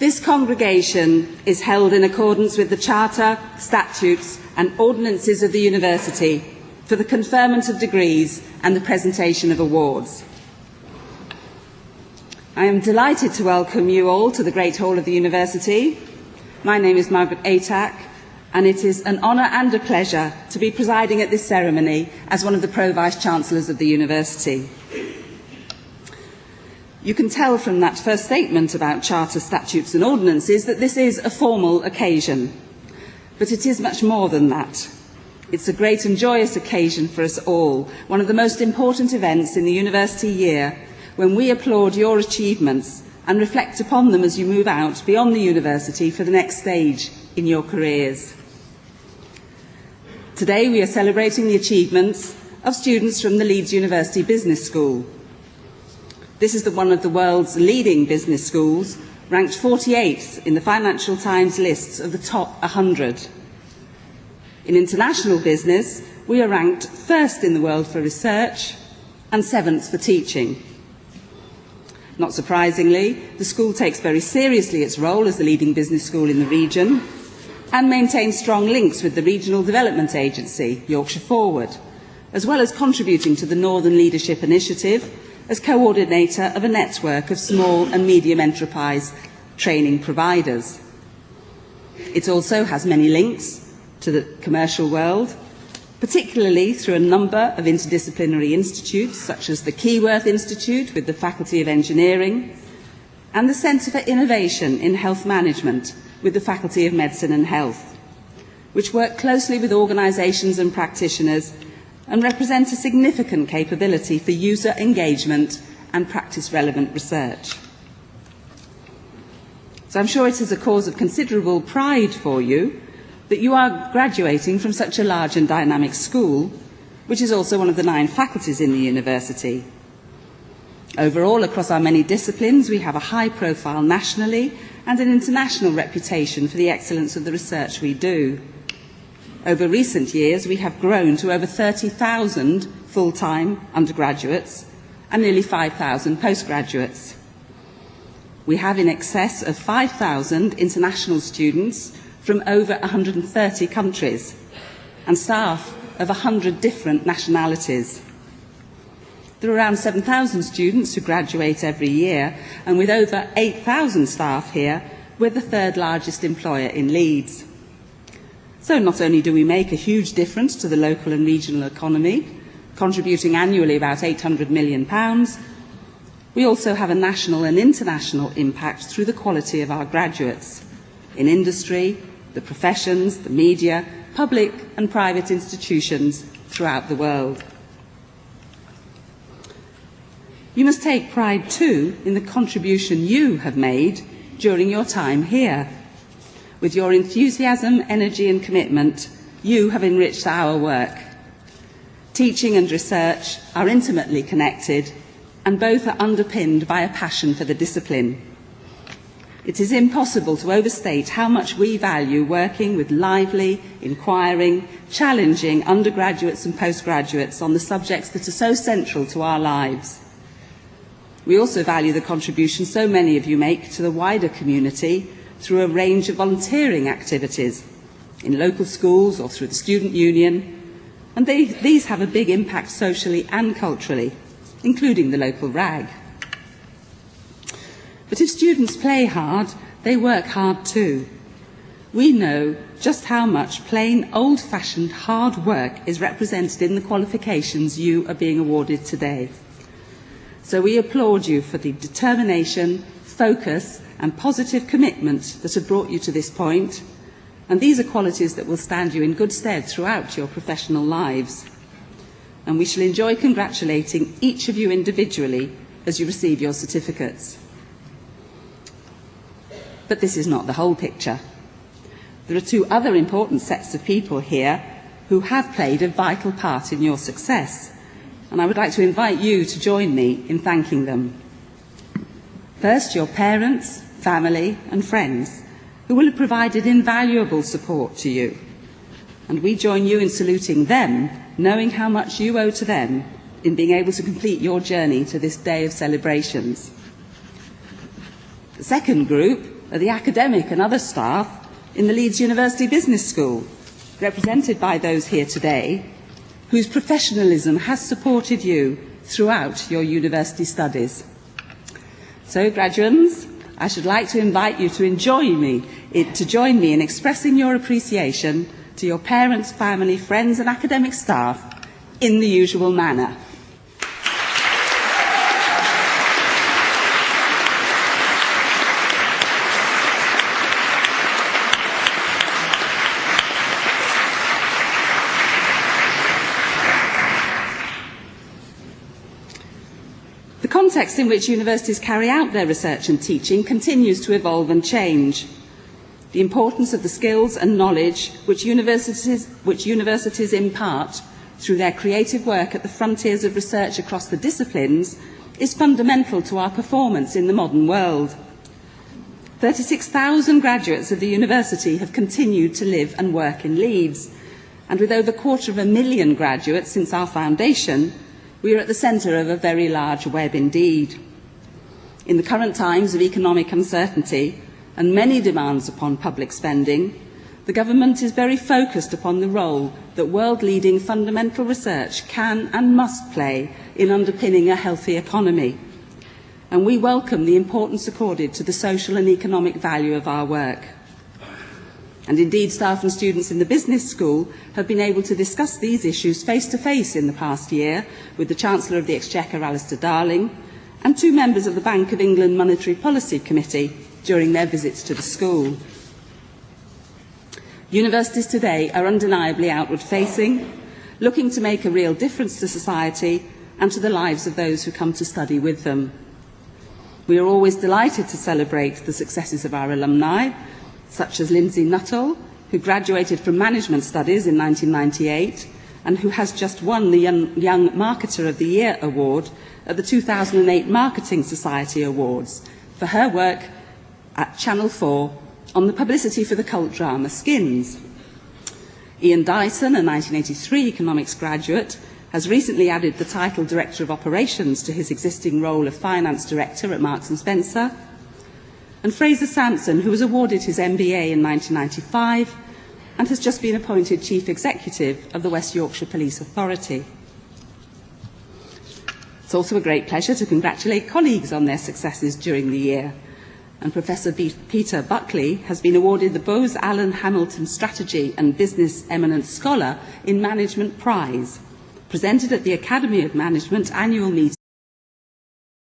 This congregation is held in accordance with the Charter, statutes and ordinances of the University for the conferment of degrees and the presentation of awards. I am delighted to welcome you all to the Great Hall of the University. My name is Margaret Atack, and it is an honour and a pleasure to be presiding at this ceremony as one of the Pro-Vice-Chancellors of the University. You can tell from that first statement about Charter, statutes and ordinances that this is a formal occasion. But it is much more than that. It's a great and joyous occasion for us all, one of the most important events in the university year, when we applaud your achievements and reflect upon them as you move out beyond the university for the next stage in your careers. Today we are celebrating the achievements of students from the Leeds University Business School. This is one of the world's leading business schools, ranked 48th in the Financial Times lists of the top 100. In international business, we are ranked first in the world for research and 7th for teaching. Not surprisingly, the school takes very seriously its role as the leading business school in the region and maintains strong links with the Regional Development Agency, Yorkshire Forward, as well as contributing to the Northern Leadership Initiative as coordinator of a network of small and medium enterprise training providers. It also has many links to the commercial world, particularly through a number of interdisciplinary institutes, such as the Keyworth Institute with the Faculty of Engineering, and the Centre for Innovation in Health Management with the Faculty of Medicine and Health, which work closely with organisations and practitioners and represent a significant capability for user engagement and practice-relevant research. So I'm sure it is a cause of considerable pride for you that you are graduating from such a large and dynamic school, which is also one of the 9 faculties in the university. Overall, across our many disciplines, we have a high profile nationally and an international reputation for the excellence of the research we do. Over recent years, we have grown to over 30,000 full-time undergraduates and nearly 5,000 postgraduates. We have in excess of 5,000 international students from over 130 countries and staff of 100 different nationalities. There are around 7,000 students who graduate every year, and with over 8,000 staff here, we're the 3rd largest employer in Leeds. So not only do we make a huge difference to the local and regional economy, contributing annually about £800 million, we also have a national and international impact through the quality of our graduates in industry, the professions, the media, public and private institutions throughout the world. You must take pride too in the contribution you have made during your time here. With your enthusiasm, energy and commitment, you have enriched our work. Teaching and research are intimately connected, and both are underpinned by a passion for the discipline. It is impossible to overstate how much we value working with lively, inquiring, challenging undergraduates and postgraduates on the subjects that are so central to our lives. We also value the contribution so many of you make to the wider community through a range of volunteering activities in local schools or through the student union, and these have a big impact socially and culturally, including the local RAG. But if students play hard, they work hard too. We know just how much plain, old-fashioned hard work is represented in the qualifications you are being awarded today. So we applaud you for the determination, focus and positive commitment that have brought you to this point, and these are qualities that will stand you in good stead throughout your professional lives. And we shall enjoy congratulating each of you individually as you receive your certificates. But this is not the whole picture. There are 2 other important sets of people here who have played a vital part in your success, and I would like to invite you to join me in thanking them. First, your parents, family and friends, who will have provided invaluable support to you. And we join you in saluting them, knowing how much you owe to them in being able to complete your journey to this day of celebrations. The second group are the academic and other staff in the Leeds University Business School, represented by those here today, whose professionalism has supported you throughout your university studies. So, graduates, I should like to invite you to join me in expressing your appreciation to your parents, family, friends and academic staff in the usual manner. The context in which universities carry out their research and teaching continues to evolve and change. The importance of the skills and knowledge which universities impart through their creative work at the frontiers of research across the disciplines is fundamental to our performance in the modern world. 36,000 graduates of the university have continued to live and work in Leeds, and with over 250,000 graduates since our foundation, we are at the centre of a very large web indeed. In the current times of economic uncertainty and many demands upon public spending, the government is very focused upon the role that world-leading fundamental research can and must play in underpinning a healthy economy. And we welcome the importance accorded to the social and economic value of our work. And indeed, staff and students in the business school have been able to discuss these issues face-to-face in the past year with the Chancellor of the Exchequer, Alistair Darling, and 2 members of the Bank of England Monetary Policy Committee during their visits to the school. Universities today are undeniably outward-facing, looking to make a real difference to society and to the lives of those who come to study with them. We are always delighted to celebrate the successes of our alumni, such as Lindsay Nuttall, who graduated from Management Studies in 1998 and who has just won the Young Marketer of the Year award at the 2008 Marketing Society Awards for her work at Channel 4 on the publicity for the cult drama Skins. Ian Dyson, a 1983 economics graduate, has recently added the title Director of Operations to his existing role of Finance Director at Marks & Spencer. And Fraser Sampson, who was awarded his MBA in 1995 and has just been appointed Chief Executive of the West Yorkshire Police Authority. It's also a great pleasure to congratulate colleagues on their successes during the year. And Professor Peter Buckley has been awarded the Bose Allen Hamilton Strategy and Business Eminent Scholar in Management Prize, presented at the Academy of Management annual meeting